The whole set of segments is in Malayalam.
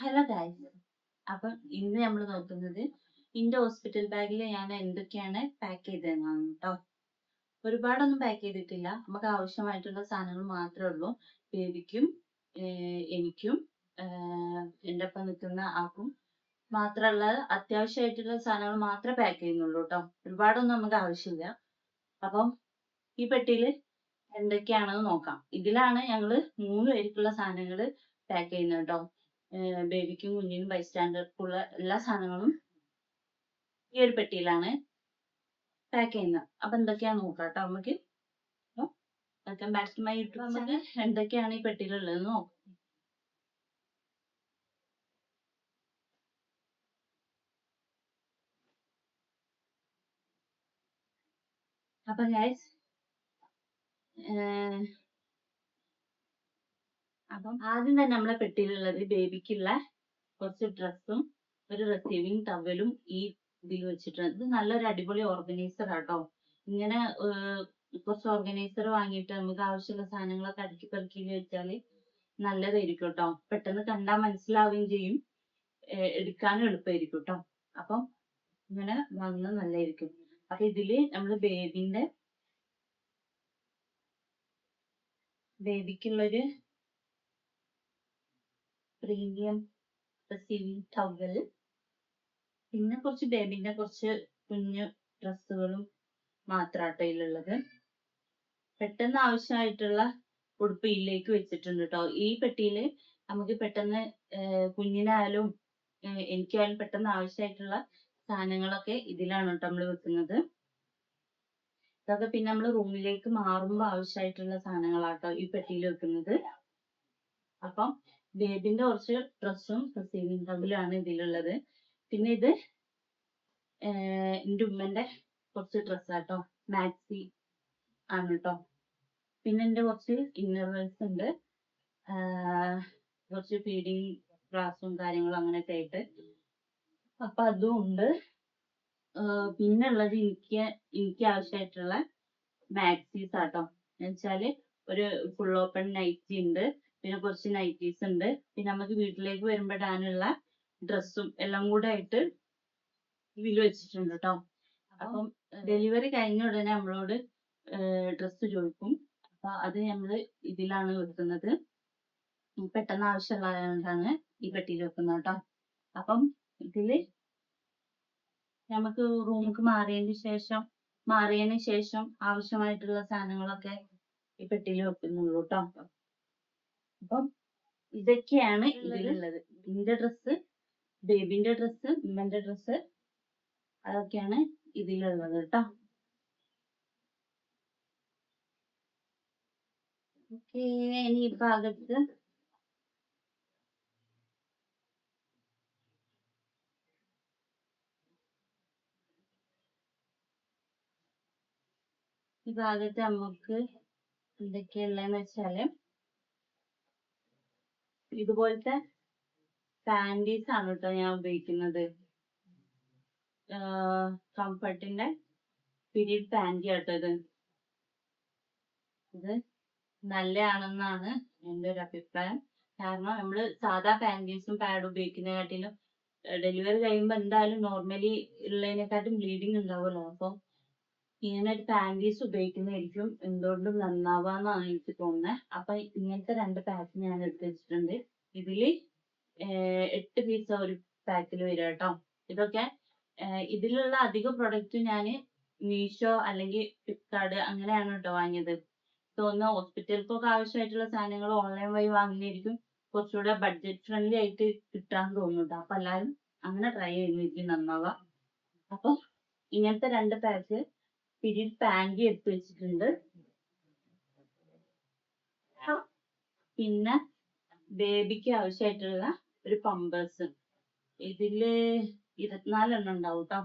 ഹലോ ഗൈസ്, അപ്പം ഇന്ന് നമ്മൾ നോക്കുന്നത് ഇന്റെ ഹോസ്പിറ്റൽ ബാഗിൽ ഞാൻ എന്തൊക്കെയാണ് പാക്ക് ചെയ്തതെന്നാണ് കേട്ടോ. ഒരുപാടൊന്നും പാക്ക് ചെയ്തിട്ടില്ല. നമുക്ക് ആവശ്യമായിട്ടുള്ള സാധനങ്ങൾ മാത്രമേ ഉള്ളൂ. ബേബിക്കും എനിക്കും എൻ്റെ ഒപ്പം നിൽക്കുന്ന ആൾക്കും മാത്രമുള്ള അത്യാവശ്യമായിട്ടുള്ള സാധനങ്ങൾ മാത്രമേ പാക്ക് ചെയ്യുന്നുള്ളൂ കേട്ടോ. ഒരുപാടൊന്നും നമുക്ക് ആവശ്യമില്ല. അപ്പം ഈ പെട്ടിയിൽ എന്തൊക്കെയാണെന്ന് നോക്കാം. ഇതിലാണ് ഞങ്ങൾ 3 പേർക്കുള്ള സാധനങ്ങൾ പാക്ക് ചെയ്യുന്നത് കേട്ടോ. ബേബിക്കും കുഞ്ഞിനും ബൈസ്റ്റാൻഡർക്കുള്ള എല്ലാ സാധനങ്ങളും ഈ ഒരു പെട്ടിയിലാണ് പാക്ക് ചെയ്യുന്നത്. അപ്പൊ എന്തൊക്കെയാന്ന് നോക്കാം കേട്ടോ നമുക്ക്. Welcome back to my YouTube. നമുക്ക് എന്തൊക്കെയാണ് ഈ പെട്ടിയിലുള്ളത് നോക്കാം. അപ്പൊ ഗൈസ്, അപ്പം ആദ്യം തന്നെ നമ്മളെ പെട്ടിയിലുള്ളത് ബേബിക്കുള്ള കുറച്ച് ഡ്രസ്സും ഒരു റിസീവിങ് ടവലും ഈ ഇതിൽ വെച്ചിട്ടുണ്ട്. ഇത് നല്ലൊരു അടിപൊളി ഓർഗനൈസർ ആട്ടോ. ഇങ്ങനെ കുറച്ച് ഓർഗനൈസർ വാങ്ങിയിട്ട് നമുക്ക് ആവശ്യമുള്ള സാധനങ്ങളൊക്കെ അടുക്കി പെറുക്കി വെച്ചാല് നല്ലതായിരിക്കും കേട്ടോ. പെട്ടെന്ന് കണ്ടാൽ മനസ്സിലാവുകയും ചെയ്യും, എടുക്കാനും എളുപ്പമായിരിക്കും കേട്ടോ. അപ്പം ഇങ്ങനെ വാങ്ങുന്നത് നല്ലതായിരിക്കും. അപ്പൊ ഇതില് നമ്മള് ബേബിക്കുള്ളൊരു പ്രീമിയം റിസീവിങ് ടവൽ, പിന്നെ കുറച്ച് ബേബിന്റെ കുറച്ച് കുഞ്ഞു ഡ്രസ്സുകളും മാത്രാട്ടോ ഇതിലുള്ളത്. പെട്ടെന്ന് ആവശ്യമായിട്ടുള്ള ഉടുപ്പ് ഇതിലേക്ക് വെച്ചിട്ടുണ്ട് കേട്ടോ. ഈ പെട്ടിയില് നമുക്ക് പെട്ടെന്ന് കുഞ്ഞിനായാലും എനിക്കായാലും പെട്ടെന്ന് ആവശ്യമായിട്ടുള്ള സാധനങ്ങളൊക്കെ ഇതിലാണ് കേട്ടോ നമ്മൾ വെക്കുന്നത്. ഇതൊക്കെ പിന്നെ നമ്മൾ റൂമിലേക്ക് മാറുമ്പോൾ ആവശ്യമായിട്ടുള്ള സാധനങ്ങളാട്ടോ ഈ പെട്ടിയിൽ വെക്കുന്നത്. അപ്പം ബേബിന്റെ കുറച്ച് ഡ്രസ്സും റിസീവിങ് ടവലാണ് ഇതിലുള്ളത്. പിന്നെ ഇത് എൻ്റെ ഉമ്മന്റെ കുറച്ച് ഡ്രസ്സാട്ടോ, മാക്സി ആണ് കേട്ടോ. പിന്നെ എൻ്റെ കുറച്ച് ഇന്നർ വെയർസ് ഉണ്ട്, കുറച്ച് ഫീഡിങ് ഗ്ലാസും കാര്യങ്ങളും അങ്ങനെയൊക്കെ ആയിട്ട്. അപ്പൊ അതും ഉണ്ട്. പിന്നെ ഉള്ളത് എനിക്ക് ആവശ്യമായിട്ടുള്ള മാക്സീസ് ആട്ടോ. എന്നുവെച്ചാല് ഒരു ഫുൾ ഓപ്പൺ നൈറ്റി ഉണ്ട്, പിന്നെ കുറച്ച് നൈറ്റീസ് ഉണ്ട്, പിന്നെ നമുക്ക് വീട്ടിലേക്ക് വരുമ്പോൾ ഇടാനുള്ള ഡ്രസ്സും എല്ലാം കൂടെ ആയിട്ട് ഇതിൽ വെച്ചിട്ടുണ്ട് കേട്ടോ. അപ്പം ഡെലിവറി കഴിഞ്ഞ ഉടനെ നമ്മളോട് ഡ്രസ്സ് ചോദിക്കും. അപ്പൊ അത് നമ്മള് ഇതിലാണ് വെക്കുന്നത്. പെട്ടെന്ന് ആവശ്യമുള്ളതാണ് ഈ പെട്ടിയിൽ വെക്കുന്നത് കേട്ടോ. അപ്പം ഇതില് നമുക്ക് റൂമിലേക്ക് മാറിയതിന് ശേഷം ആവശ്യമായിട്ടുള്ള സാധനങ്ങളൊക്കെ ഈ പെട്ടിയിൽ വെക്കുന്നുള്ളൂ കേട്ടോ. അപ്പം ഇതൊക്കെയാണ് ഇതിലുള്ളത്. ഇതിന്റെ ഡ്രസ്സ്, ബേബിന്റെ ഡ്രസ്സ്, ഉമ്മന്റെ ഡ്രസ്സ്, അതൊക്കെയാണ് ഇതിലുള്ളത് കേട്ടോ. ഓക്കെ, ഇനി ഈ ഭാഗത്ത് നമുക്ക് എന്തൊക്കെയുള്ളതെന്ന് വെച്ചാല് ഇതുപോലത്തെ പാൻറ്റീസ് ആണ് കേട്ടോ ഞാൻ ഉപയോഗിക്കുന്നത്. കംഫർട്ടിന്റെ പീരീഡ് പാൻറ്റി ആട്ടോ ഇത്. ഇത് നല്ലതാണെന്നാണ് എൻ്റെ ഒരു അഭിപ്രായം. കാരണം നമ്മള് സാധാ പാൻറ്റീസും പാഡും ഉപയോഗിക്കുന്നതിനെക്കാട്ടിലും ഡെലിവറി കഴിയുമ്പോൾ എന്തായാലും നോർമലി ഉള്ളതിനെക്കാട്ടും ബ്ലീഡിങ് ഉണ്ടാവുമല്ലോ. അപ്പം ഇങ്ങനെ ഒരു പാൻറ്റീസ് ഉപയോഗിക്കുന്നതായിരിക്കും എന്തുകൊണ്ടും നന്നാവാന്നാണ് എനിക്ക് തോന്നുന്നത്. അപ്പൊ ഇങ്ങനത്തെ 2 പാക്ക് ഞാൻ എടുത്ത് വെച്ചിട്ടുണ്ട്. ഇതില് 8 പീസ് ഒരു പാക്കിൽ വരും കേട്ടോ. ഇതൊക്കെ ഇതിലുള്ള അധിക പ്രൊഡക്റ്റും ഞാൻ മീഷോ അല്ലെങ്കിൽ ഫ്ലിപ്കാർട്ട് അങ്ങനെയാണ് കേട്ടോ വാങ്ങിയത്. തോന്നുന്നു ഹോസ്പിറ്റലിലേക്കൊക്കെ ആവശ്യമായിട്ടുള്ള സാധനങ്ങൾ ഓൺലൈൻ വഴി വാങ്ങുന്നതായിരിക്കും കുറച്ചുകൂടെ ബഡ്ജറ്റ് ഫ്രണ്ട്ലി ആയിട്ട് കിട്ടാൻ തോന്നുന്നുണ്ട്. അപ്പൊ എല്ലാവരും അങ്ങനെ ട്രൈ ചെയ്യുന്നതായിരിക്കും നന്നാവുക. അപ്പൊ ഇങ്ങനത്തെ 2 പാക്ക് പീരീഡ് പാൻറ്റി എടുത്ത് വെച്ചിട്ടുണ്ട്. പിന്നെ ബേബിക്ക് ആവശ്യമായിട്ടുള്ള ഒരു പമ്പേഴ്സ്, ഇതില് 24 എണ്ണം ഉണ്ടാവും കേട്ടോ.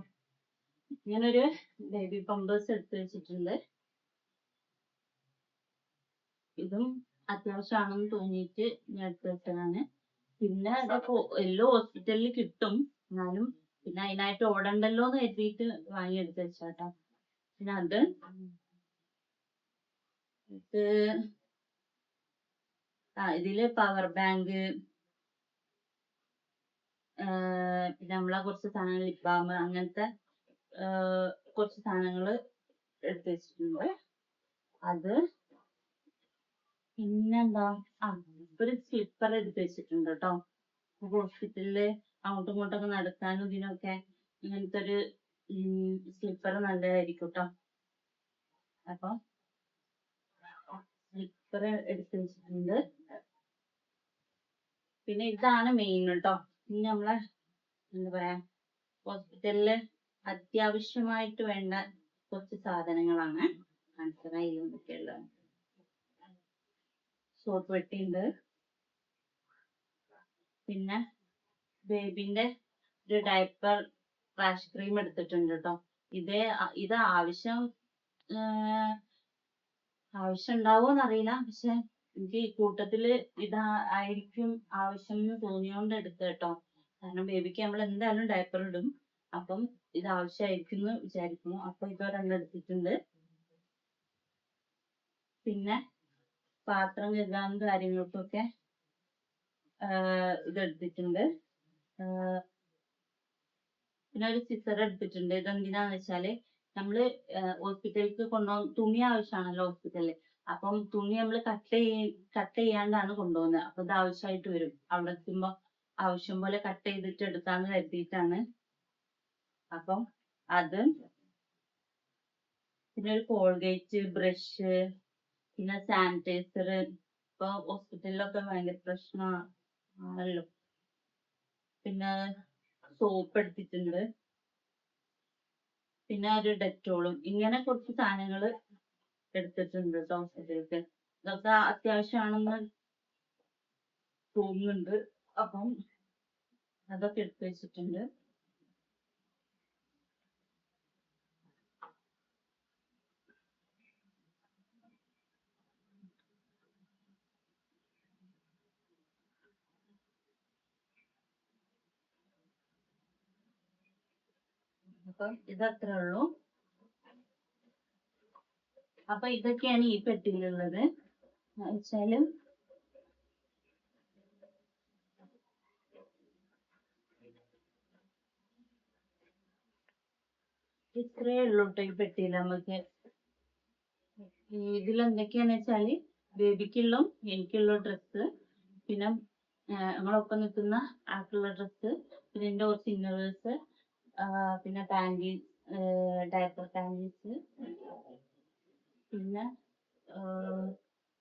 ഇങ്ങനൊരു ബേബി പമ്പേഴ്സ് എടുത്ത് വെച്ചിട്ടുണ്ട്. ഇതും അത്യാവശ്യമാണെന്ന് തോന്നിയിട്ട് ഞാൻ എടുത്ത് വെച്ചതാണ്. പിന്നെ ഇതൊക്കെ എല്ലോ ഹോസ്പിറ്റലിൽ കിട്ടും, എന്നാലും പിന്നെ അതിനായിട്ട് ഓടണ്ടല്ലോ എന്ന് കരുതിയിട്ട് വാങ്ങി എടുത്ത് വെച്ചാട്ടോ. പിന്നെ അത് ഇതില് പവർ ബാങ്ക്, പിന്നെ നമ്മളെ കുറച്ച് സാധനങ്ങൾ ലിപ് ബാം അങ്ങനത്തെ കുറച്ച് സാധനങ്ങൾ എടുത്ത് വെച്ചിട്ടുണ്ട്. അത് പിന്നെന്താ, ഒരു സ്ലിപ്പർ എടുത്ത് വെച്ചിട്ടുണ്ട് കേട്ടോ. ഹോസ്പിറ്റലില് അങ്ങോട്ടും ഇങ്ങോട്ടൊക്കെ നടക്കാനും ഇതിനൊക്കെ ഇങ്ങനത്തെ ഒരു സ്ലിപ്പർ നല്ലതായിരിക്കും കേട്ടോ. അപ്പൊ സ്ലിപ്പർ എടുത്ത് വെച്ചിട്ടുണ്ട്. പിന്നെ ഇതാണ് മെയിൻ കേട്ടോ. പിന്നെ നമ്മളെ എന്താ പറയാ, ഹോസ്പിറ്റലില് അത്യാവശ്യമായിട്ട് വേണ്ട കുറച്ച് സാധനങ്ങളാണ് കാണിച്ചതായി. എന്തൊക്കെയുള്ളത്, സോപ്പ് പെട്ടിയുണ്ട്. പിന്നെ ബേബിന്റെ ഒരു ഡയപ്പർ റാഷ് ക്രീം എടുത്തിട്ടുണ്ട് കേട്ടോ. ഇത് ആവശ്യം ഉണ്ടാവുമെന്ന് അറിയില്ല, പക്ഷെ എനിക്ക് കൂട്ടത്തില് ആയിരിക്കും ആവശ്യം എന്ന് തോന്നിയോണ്ട് എടുത്ത കേട്ടോ. കാരണം ബേബിക്ക് നമ്മൾ എന്തായാലും ഡയപ്പർ ഇടും, അപ്പം ഇത് ആവശ്യമായിരിക്കും എന്ന് വിചാരിക്കുന്നു. അപ്പൊ ഇതൊരെണ്ണം എടുത്തിട്ടുണ്ട്. പിന്നെ പാത്രം കഴുകാനും കാര്യങ്ങൾക്കൊക്കെ ഇതെടുത്തിട്ടുണ്ട്. പിന്നെ ഒരു സിസർ എടുത്തിട്ടുണ്ട്. ഇതെന്തിനാന്ന് വെച്ചാല് നമ്മള് ഹോസ്പിറ്റലിലേക്ക് കൊണ്ടുപോകുന്ന തുണി ആവശ്യമാണല്ലോ ഹോസ്പിറ്റലിൽ. അപ്പം തുണി നമ്മൾ കട്ട് ചെയ്യാണ്ടാണ് കൊണ്ടുപോകുന്നത്. അപ്പൊ ഇത് ആവശ്യമായിട്ട് വരും. അവിടെ എത്തുമ്പോ ആവശ്യം പോലെ കട്ട് ചെയ്തിട്ട് എടുക്കാന്ന് കരുതിയിട്ടാണ്. അപ്പം അത്, പിന്നെ ഒരു കോൾഗേറ്റ്, ബ്രഷ്, പിന്നെ സാനിറ്റൈസർ. ഇപ്പൊ ഹോസ്പിറ്റലിലൊക്കെ ഭയങ്കര പ്രശ്നമാണല്ലോ. പിന്നെ സോപ്പ് എടുത്തിട്ടുണ്ട്. പിന്നെ ഒരു ഡെറ്റോളും. ഇങ്ങനെ കുറച്ച് സാധനങ്ങൾ എടുത്തിട്ടുണ്ട് കേട്ടോ ഹോസ്പിറ്റലിലേക്ക്. ഇതൊക്കെ അത്യാവശ്യമാണെന്ന് തോന്നുന്നുണ്ട്. അപ്പം അതൊക്കെ എടുത്ത് വെച്ചിട്ടുണ്ട്. അപ്പം ഇതത്രേ ഉള്ളൂ. അപ്പൊ ഇതൊക്കെയാണ് ഈ പെട്ടിയിലുള്ളത്. വെച്ചാല് ഇത്രയേ ഉള്ളൂ കേട്ടോ ഈ പെട്ടിയിൽ. നമുക്ക് ഇതിലെന്തൊക്കെയാന്ന് വെച്ചാല് ബേബിക്കുള്ള, എനിക്കുള്ള ഡ്രസ്സ്, പിന്നെ നമ്മളൊപ്പം നിൽക്കുന്ന ആൾക്കുള്ള ഡ്രസ്സ്, പിന്നെ എൻ്റെ കുറച്ച് ഇന്നേഴ്സ്, പിന്നെ പാൻറ്റീസ്, ഡയപ്പർ പാൻറ്റീസ്, പിന്നെ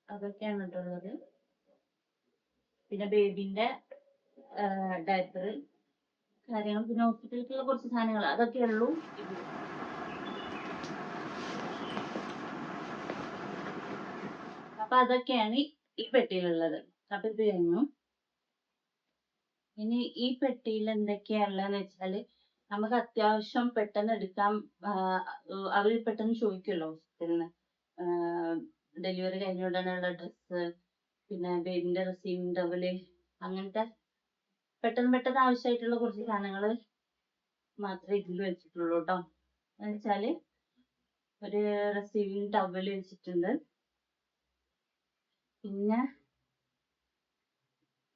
അതൊക്കെയാണ് കേട്ടുള്ളത്. പിന്നെ ബേബിന്റെ ഡയപ്പർ കാര്യങ്ങൾ, പിന്നെ ഹോസ്പിറ്റലിലേക്കുള്ള കുറച്ച് സാധനങ്ങൾ, അതൊക്കെ ഉള്ളൂ. അപ്പൊ അതൊക്കെയാണ് ഈ പെട്ടിയിലുള്ളത്. അപ്പൊ ഇത് കഴിഞ്ഞു. ഇനി ഈ പെട്ടിയിൽ എന്തൊക്കെയാ ഉള്ളതെന്ന് വെച്ചാല്, നമുക്ക് അത്യാവശ്യം പെട്ടെന്ന് എടുക്കാം. അവര് പെട്ടെന്ന് ചോദിക്കുമല്ലോ ഹോസ്പിറ്റലിൽ നിന്ന്, ഡെലിവറി കഴിഞ്ഞ ഉടനെയുള്ള ഡ്രസ്സ്, പിന്നെ ബേബിന്റെ റിസീവിംഗ് ടവല്, അങ്ങനത്തെ പെട്ടെന്ന് ആവശ്യമായിട്ടുള്ള കുറച്ച് സാധനങ്ങൾ മാത്രമേ ഇതിൽ വെച്ചിട്ടുള്ളൂ കേട്ടോ. എന്ന് വെച്ചാല് ഒരു റിസീവിംഗ് ടവല് വെച്ചിട്ടുണ്ട്.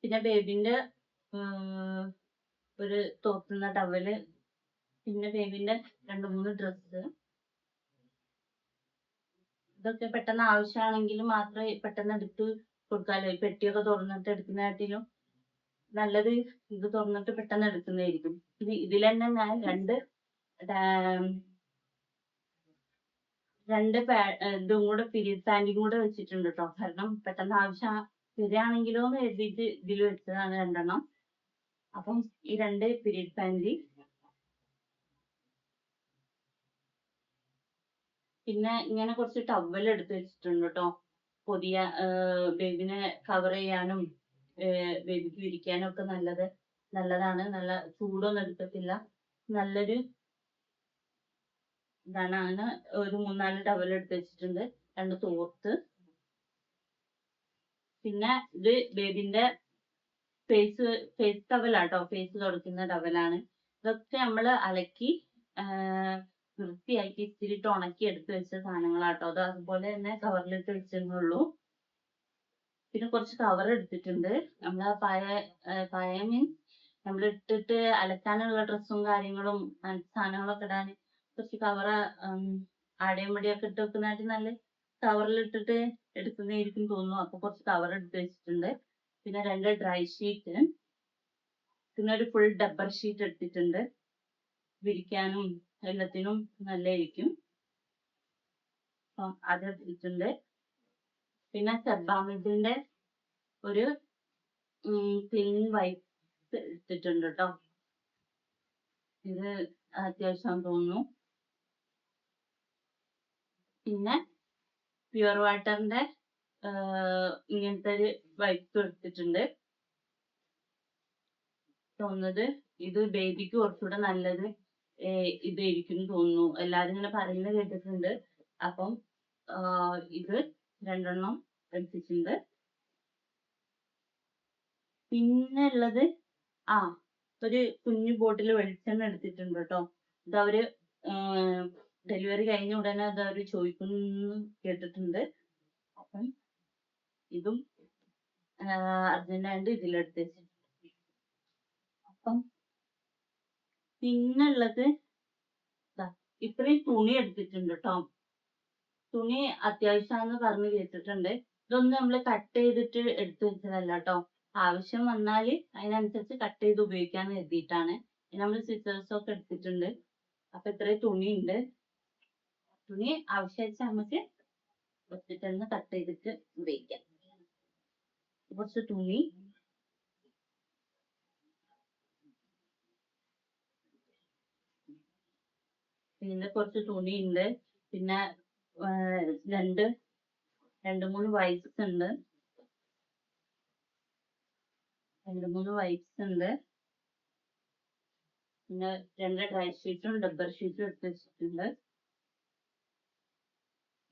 പിന്നെ ബേബിന്റെ ഒരു തോർത്തുന്ന ടവല്, പിന്നെ ബേബിന്റെ 2-3 ഡ്രസ്സ്. ഇതൊക്കെ പെട്ടെന്ന് ആവശ്യമാണെങ്കിൽ മാത്രമേ പെട്ടെന്ന് എടുത്ത് കൊടുക്കാമല്ലോ. ഈ പെട്ടിയൊക്കെ തുറന്നിട്ട് എടുക്കുന്നതാട്ടിലും നല്ലത് ഇത് തുറന്നിട്ട് പെട്ടെന്ന് എടുക്കുന്നതായിരിക്കും. പിന്നെ ഇതിൽ തന്നെ ഞാൻ രണ്ട് ഇതും കൂടെ പീരിയഡ് പാൻറ്റും കൂടെ വെച്ചിട്ടുണ്ട് കേട്ടോ. കാരണം പെട്ടെന്ന് ആവശ്യം വരികയാണെങ്കിലോ എന്ന് എഴുതിയിട്ട് ഇതിൽ വെച്ചതാണ് 2 അപ്പം ഈ 2 പീരിയഡ് പാൻറ്, പിന്നെ ഇങ്ങനെ കുറച്ച് ടവൽ എടുത്ത് വെച്ചിട്ടുണ്ട് കേട്ടോ. ബേബിനെ കവർ ചെയ്യാനും ബേബിക്ക് വിരിക്കാനും ഒക്കെ നല്ലതാണ്. നല്ല ചൂടൊന്നും എടുക്കത്തില്ല. നല്ലൊരു ഇതാണ്. അങ്ങനെ ഒരു 3-4 ടവൽ എടുത്ത് വെച്ചിട്ടുണ്ട്. 2 തോർത്ത്. പിന്നെ ഇത് ബേബിന്റെ ഫേസ് ടവലാട്ടോ. ഫേസ് തുടയ്ക്കുന്ന ടവലാണ്. ഇതൊക്കെ നമ്മള് അലക്കി വൃത്തിയാക്കി ഇത്തിരിട്ട് ഉണക്കി എടുത്ത് വെച്ച സാധനങ്ങളാട്ടോ. അത് അതുപോലെ തന്നെ കവറിലിട്ട് വെച്ചെന്നുള്ളൂ. പിന്നെ കുറച്ച് കവർ എടുത്തിട്ടുണ്ട്. നമ്മള് പായ മീൻസ് നമ്മൾ ഇട്ടിട്ട് അലക്കാനുള്ള ഡ്രസ്സും കാര്യങ്ങളും സാധനങ്ങളൊക്കെ ഇടാൻ കുറച്ച് കവർ ആടയും മുടിയൊക്കെ ഇട്ട് വെക്കുന്നതായിട്ട് നല്ല കവറിൽ ഇട്ടിട്ട് എടുക്കുന്നതായിരിക്കും തോന്നുന്നു. അപ്പൊ കുറച്ച് കവർ എടുത്ത് വെച്ചിട്ടുണ്ട്. പിന്നെ 2 ഡ്രൈ ഷീറ്റ്, പിന്നെ ഒരു ഫുൾ ഡബ്ബർ ഷീറ്റ് എടുത്തിട്ടുണ്ട്. വിരിക്കാനും എല്ലാത്തിനും നല്ലതായിരിക്കും. അപ്പം അത് എടുത്തിട്ടുണ്ട്. പിന്നെ സെബാമെഡിന്റെ ഒരു ക്ലീൻ വൈപ്പ് എടുത്തിട്ടുണ്ട് കേട്ടോ. ഇത് അത്യാവശ്യം തോന്നുന്നു. പിന്നെ പ്യുവർ വാട്ടറിന്റെ ഇങ്ങനത്തെ ഒരു വൈപ്പ് എടുത്തിട്ടുണ്ട്. തോന്നുന്നത് ഇത് ബേബിക്ക് കുറച്ചുകൂടെ നല്ലത് ഇതായിരിക്കും തോന്നുന്നു. എല്ലാരും ഇങ്ങനെ പറയുന്നത് കേട്ടിട്ടുണ്ട്. അപ്പം ഇത് 2 എടുത്തിട്ടുണ്ട്. പിന്നെ ഉള്ളത് ഒരു കുഞ്ഞു ബോട്ടിൽ വെളിച്ചെണ്ണ എടുത്തിട്ടുണ്ട് കേട്ടോ. ഇത് അവര് ഡെലിവറി കഴിഞ്ഞ ഉടനെ അത് അവര് ചോദിക്കുന്നു കേട്ടിട്ടുണ്ട്. അപ്പം ഇതും അർജന്റായിട്ട് ഇതിലെടുത്ത് വെച്ചിട്ടുണ്ട്. അപ്പം പിന്നെ ഉള്ളത് ഇത്രയും തുണി എടുത്തിട്ടുണ്ട് കേട്ടോ. തുണി അത്യാവശ്യമാണെന്ന് പറഞ്ഞ് കേട്ടിട്ടുണ്ട്. ഇതൊന്നും നമ്മൾ കട്ട് ചെയ്തിട്ട് എടുത്തു വെച്ചതല്ല കേട്ടോ. ആവശ്യം വന്നാല് അതിനനുസരിച്ച് കട്ട് ചെയ്ത് ഉപയോഗിക്കാന്ന് കരുതിയിട്ടാണ്. നമ്മൾ സിസേഴ്സ് ഒക്കെ എടുത്തിട്ടുണ്ട്. അപ്പൊ ഇത്രയും തുണിയുണ്ട്. തുണി ആവശ്യമായിട്ട് നമുക്ക് ഹോസ്പിറ്റലിൽ നിന്ന് കട്ട് ചെയ്തിട്ട് ഉപയോഗിക്കാം. കുറച്ച് തുണി, പിന്നെ കുറച്ച് തുണിയുണ്ട്. പിന്നെ 2-3 വൈപ്സ് ഉണ്ട്. 2-3 വൈപ്സ് ഉണ്ട്. പിന്നെ 2 ഡ്രൈ ഷീറ്റും ഡബ്ബർ ഷീറ്റും എടുത്ത് വെച്ചിട്ടുണ്ട്.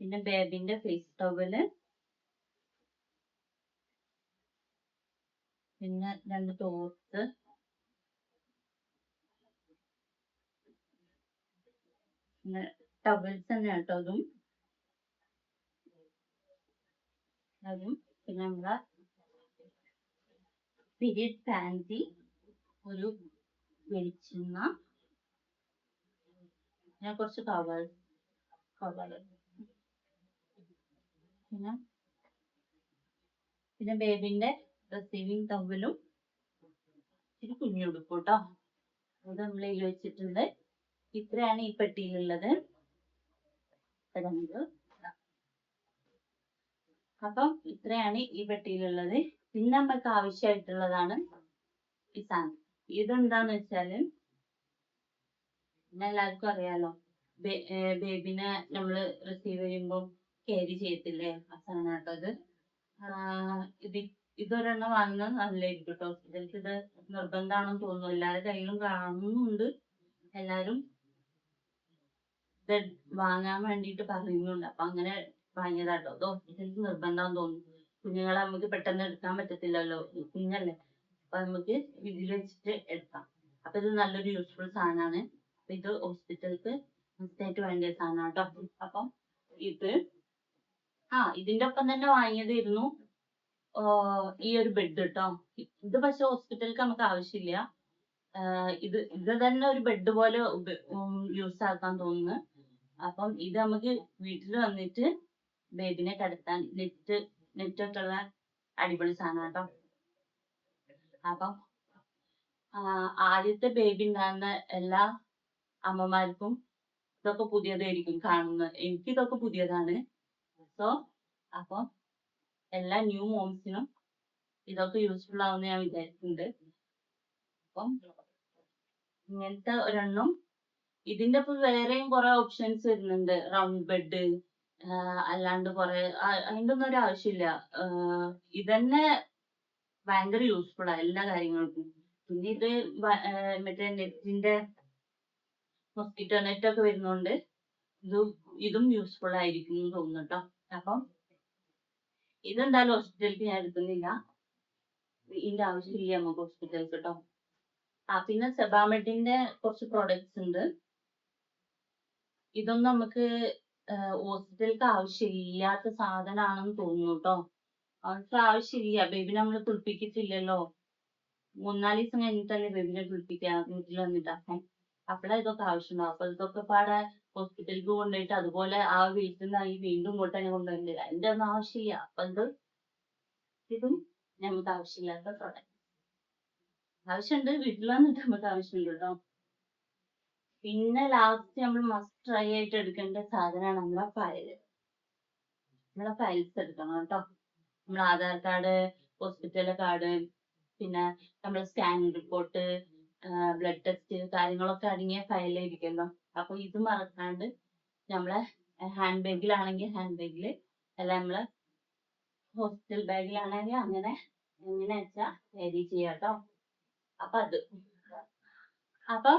പിന്നെ ബേബിന്റെ ഫേസ് ടവല്, പിന്നെ 2 തോർത്ത്, പിന്നെ ടവൽസ് തന്നെ കേട്ടോ അതും പിന്നെ നമ്മളെ പീരിയഡ് പാൻറ്റി, ഒരു വെളിച്ചെണ്ണ, പിന്നെ കുറച്ച് കവർ, പിന്നെ ബേബിന്റെ റിസീവിങ് ടവലും ഇച്ചിരി കുഞ്ഞുടുപ്പ് കേട്ടോ. അത് നമ്മൾ ഇതിൽ വെച്ചിട്ടുണ്ട്. ഇത്രയാണ് ഈ പെട്ടിയിലുള്ളത്. അപ്പം ഇത്രയാണ് ഈ പെട്ടിയിലുള്ളത്. പിന്നെ നമുക്ക് ആവശ്യമായിട്ടുള്ളതാണ് ഈ സാധനം. ഇതെന്താന്ന് വെച്ചാല് പിന്നെ എല്ലാവർക്കും അറിയാലോ, ബേബിനെ നമ്മള് റിസീവ് ചെയ്യുമ്പോൾ ക്യാരി ചെയ്യത്തില്ലേ, ആ സാധനം കേട്ടോ ഇത്. ഇതൊരെണ്ണം വാങ്ങുന്നത് നല്ലതായിരിക്കും കേട്ടോ. ഹോസ്പിറ്റലിൽ ഇത് നിർബന്ധമാണെന്ന് തോന്നുന്നു. എല്ലാവരുടെ കയ്യിലും കാണുന്നുണ്ട്. എല്ലാരും ഇത് വാങ്ങാൻ വേണ്ടിയിട്ട് പറയുന്നുണ്ട്. അപ്പൊ അങ്ങനെ വാങ്ങിയതാട്ടോ. ഇത് ഹോസ്പിറ്റലിൽ നിർബന്ധമാണെന്ന് തോന്നുന്നു. കുഞ്ഞുങ്ങളെ നമുക്ക് പെട്ടെന്ന് എടുക്കാൻ പറ്റത്തില്ലല്ലോ, കുഞ്ഞല്ലേ. അപ്പൊ നമുക്ക് ഇതിൽ വെച്ചിട്ട് എടുക്കാം. അപ്പൊ ഇത് നല്ലൊരു യൂസ്ഫുൾ സാധനമാണ്. അപ്പൊ ഇത് ഹോസ്പിറ്റലിലേക്ക് മസ്റ്റായിട്ട് വേണ്ട സാധനം കേട്ടോ. അപ്പം ഇത് ഇതിന്റെ ഒപ്പം തന്നെ വാങ്ങിയതായിരുന്നു ഈ ഒരു ബെഡ് കേട്ടോ. ഇത് പക്ഷെ ഹോസ്പിറ്റലിലേക്ക് നമുക്ക് ആവശ്യമില്ല. ഇത് തന്നെ ഒരു ബെഡ് പോലെ യൂസ് ആക്കാൻ തോന്നുന്നു. അപ്പം ഇത് നമുക്ക് വീട്ടിൽ വന്നിട്ട് ബേബിനെ കിടത്താൻ നെറ്റ് ഒക്കെ ഉള്ള അടിപൊളി സാധനം കേട്ടോ. അപ്പം ആദ്യത്തെ ബേബി ഉണ്ടാകുന്ന എല്ലാ അമ്മമാർക്കും ഇതൊക്കെ പുതിയതായിരിക്കും കാണുന്നത്. എനിക്ക് ഇതൊക്കെ പുതിയതാണ്. അപ്പം എല്ലാ ന്യൂ മോംസിനും ഇതൊക്കെ യൂസ്ഫുൾ ആവുമെന്ന് ഞാൻ വിചാരിക്കുന്നുണ്ട്. അപ്പം ഇങ്ങനത്തെ ഒരെണ്ണം. ഇതിന്റെ ഒപ്പം വേറെയും കുറെ ഓപ്ഷൻസ് വരുന്നുണ്ട്. റൗണ്ട് ബെഡ്, അല്ലാണ്ട് കുറെ, അതിന്റെ ഒന്നും ഒരു ആവശ്യമില്ല. ഇതന്നെ ഭയങ്കര യൂസ്ഫുൾ ആ എല്ലാ കാര്യങ്ങൾക്കും. പിന്നെ ഇത് മറ്റേ നെറ്റിന്റെ മൊസ്കിറ്റോ നെറ്റ് ഒക്കെ വരുന്നോണ്ട് ഇതും യൂസ്ഫുൾ ആയിരിക്കും എന്ന് തോന്നുന്നു കേട്ടോ. അപ്പം ഇതെന്തായാലും ഹോസ്പിറ്റലിലേക്ക് ഞാൻ എടുക്കുന്നില്ല. ഇതിന്റെ ആവശ്യമില്ല നമുക്ക് ഹോസ്പിറ്റലിൽ കേട്ടോ. പിന്നെ സെബാമെഡിന്റെ കുറച്ച് പ്രോഡക്ട്സ് ഉണ്ട്. ഇതൊന്നും നമുക്ക് ഹോസ്പിറ്റലിലേക്ക് ആവശ്യമില്ലാത്ത സാധനമാണെന്ന് തോന്നുന്നു കേട്ടോ. അവർക്ക് ആവശ്യമില്ല. ബേബി നമ്മൾ കുളിപ്പിക്കത്തില്ലല്ലോ. 3-4 ദിവസം കഴിഞ്ഞിട്ടല്ലേ ബേബിനെ കുളിപ്പിക്കുക വീട്ടിൽ വന്നിട്ടാക്കാൻ. അപ്പളാ ഇതൊക്കെ ആവശ്യമുണ്ടാവും. അപ്പൊ ഇതൊക്കെ പാടെ ഹോസ്പിറ്റലിലേക്ക് കൊണ്ടുപോയിട്ട് അതുപോലെ ആ വീട്ടിൽ നിന്നായി വീണ്ടും ഇങ്ങോട്ട് തന്നെ കൊണ്ടുവരുന്നില്ല. അതിന്റെ ഒന്നും ആവശ്യമില്ല. അപ്പൊ ഇതും നമുക്ക് ആവശ്യമില്ലാത്ത പ്രോഡക്റ്റ്. ആവശ്യമുണ്ട്, വീട്ടിൽ വന്നിട്ട് നമുക്ക് ആവശ്യമുണ്ട് കേട്ടോ. പിന്നെ ലാസ്റ്റ് നമ്മൾ മസ്റ്റ് ട്രൈ ആയിട്ട് എടുക്കേണ്ട സാധനമാണ് നമ്മളെ ഫയല്. നമ്മളെ ഫയൽസ് എടുക്കണം കേട്ടോ. നമ്മളെ ആധാർ കാർഡ്, ഹോസ്പിറ്റലിലെ കാർഡ്, പിന്നെ നമ്മളെ സ്കാനിങ് റിപ്പോർട്ട്, ബ്ലഡ് ടെസ്റ്റ് കാര്യങ്ങളൊക്കെ അടങ്ങിയ ഫയലായിരിക്കുമല്ലോ. അപ്പൊ ഇത് മറക്കാണ്ട് നമ്മളെ ഹാൻഡ് ബാഗിലാണെങ്കിൽ ഹാൻഡ് ബാഗില്, അല്ല നമ്മളെ ഹോസ്പിറ്റൽ ബാഗിലാണെങ്കിൽ അങ്ങനെ എങ്ങനെ വെച്ചാ ക്യാരി ചെയ്യാട്ടോ. അപ്പൊ അപ്പം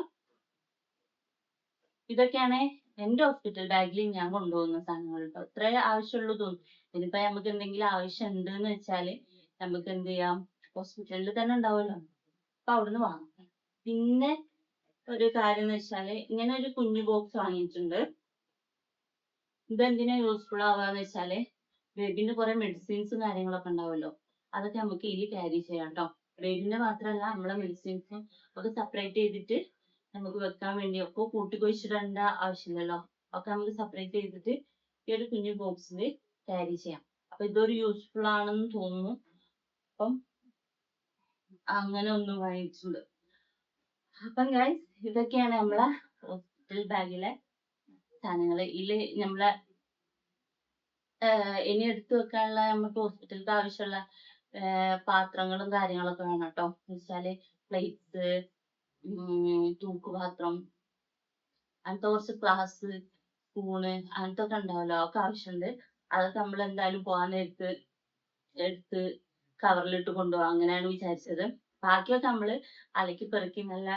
ഇതൊക്കെയാണ് എന്റെ ഹോസ്പിറ്റൽ ബാഗിൽ ഞാൻ കൊണ്ടുപോകുന്ന സാധനങ്ങൾ കേട്ടോ. ഇത്രേ ആവശ്യമുള്ളൂ തോന്നും. ഇനിയിപ്പോ നമുക്ക് എന്തെങ്കിലും ആവശ്യം ഉണ്ട് എന്ന് വെച്ചാല് നമുക്ക് എന്ത് ചെയ്യാം, ഹോസ്പിറ്റലിൽ തന്നെ ഉണ്ടാവുമല്ലോ, അപ്പൊ അവിടുന്ന് വാങ്ങാം. പിന്നെ ഒരു കാര്യം എന്ന് വെച്ചാല് ഇങ്ങനെ ഒരു കുഞ്ഞു ബോക്സ് വാങ്ങിയിട്ടുണ്ട്. ഇതെന്തിനാ യൂസ്ഫുൾ ആവാന്ന് വെച്ചാല് ബേബിന്റെ കുറെ മെഡിസിൻസും കാര്യങ്ങളൊക്കെ ഉണ്ടാവുമല്ലോ, അതൊക്കെ നമുക്ക് ഇതിൽ ക്യാരി ചെയ്യാം കേട്ടോ. ബേബിന്റെ മാത്രമല്ല നമ്മളെ മെഡിസിൻസും ഒക്കെ സെപ്പറേറ്റ് ചെയ്തിട്ട് നമുക്ക് വെക്കാൻ വേണ്ടി ഒക്കെ കൂട്ടിക്കൊഴിച്ചിടേണ്ട ആവശ്യമില്ലല്ലോ. ഒക്കെ നമുക്ക് സെപ്പറേറ്റ് ചെയ്തിട്ട് ഈ ഒരു കുഞ്ഞു ബോക്സിൽ ക്യാരി ചെയ്യാം. അപ്പൊ ഇതൊരു യൂസ്ഫുൾ ആണെന്ന് തോന്നുന്നു. അപ്പം അങ്ങനെ ഒന്ന് വാങ്ങിച്ചിട്ടുണ്ട്. അപ്പം ഗൈസ് ഇതൊക്കെയാണ് നമ്മളെ ഹോസ്പിറ്റൽ ബാഗിലെ സാധനങ്ങൾ. ഇതില് നമ്മളെ ഇനി എടുത്തു വെക്കാനുള്ള നമുക്ക് ഹോസ്പിറ്റലിൽ ആവശ്യമുള്ള പാത്രങ്ങളും കാര്യങ്ങളൊക്കെ വേണം കേട്ടോ. എന്ന് വെച്ചാല് പ്ലേറ്റ്സ്, തൂക്കുപാത്രം, അങ്ങനത്തെ കുറച്ച് ഗ്ലാസ്, സ്പൂണ് അങ്ങനത്തെ ഒക്കെ ഉണ്ടാവല്ലോ, അതൊക്കെ ആവശ്യമുണ്ട്. അതൊക്കെ നമ്മൾ എന്തായാലും പോകാൻ നേരത്ത് എടുത്ത് കവറിലിട്ട് കൊണ്ടുപോകാം, അങ്ങനെയാണ് വിചാരിച്ചത്. ബാക്കിയൊക്കെ നമ്മള് അലക്കി പെറുക്കി നല്ല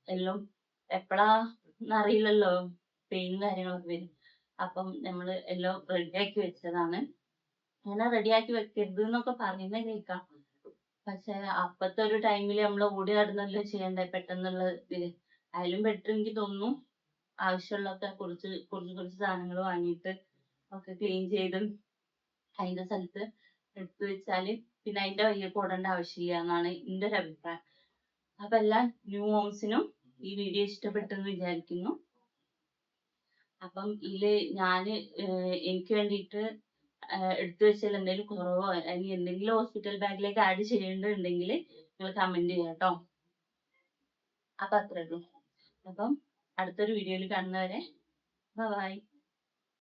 എല്ലാം എപ്പോഴാന്ന് അറിയില്ലല്ലോ പെയിനും കാര്യങ്ങളൊക്കെ വരും. അപ്പം നമ്മള് എല്ലാം റെഡിയാക്കി വെച്ചതാണ്. അങ്ങനെ റെഡിയാക്കി വെക്കരുത് എന്നൊക്കെ പറയുന്നത് കേൾക്കാം. പക്ഷെ അപ്പത്തെ ഒരു ടൈമില് നമ്മൾ ഓടി നടന്നല്ലോ ചെയ്യണ്ടേ പെട്ടെന്നുള്ള ഇതില്. അതിലും ബെറ്റർ എനിക്ക് തോന്നുന്നു ആവശ്യമുള്ളതൊക്കെ കുറച്ച് സാധനങ്ങൾ വാങ്ങിയിട്ട് ഒക്കെ ക്ലീൻ ചെയ്ത് അതിന്റെ സ്ഥലത്ത് എടുത്തു വെച്ചാല് പിന്നെ അതിന്റെ വഴിയൊക്കെ ഓടേണ്ട ആവശ്യമില്ല എന്നാണ് എന്റെ ഒരു അഭിപ്രായം. അപ്പൊ എല്ലാ ന്യൂ ഹോംസിനും ഈ വീഡിയോ ഇഷ്ടപ്പെട്ടെന്ന് വിചാരിക്കുന്നു. അപ്പം ഇതില് എനിക്ക് വേണ്ടിയിട്ട് എടുത്തു വെച്ചാൽ എന്തെങ്കിലും കുറവോ അല്ലെങ്കിൽ എന്തെങ്കിലും ഹോസ്പിറ്റൽ ബാഗിലേക്ക് ആഡ് ചെയ്യേണ്ടതുണ്ടെങ്കിൽ നിങ്ങൾ കമന്റ് ചെയ്യാം കേട്ടോ. അപ്പൊ അത്രേ ഉള്ളൂ. അപ്പം അടുത്തൊരു വീഡിയോയിൽ കാണുന്നവരെ ബൈ.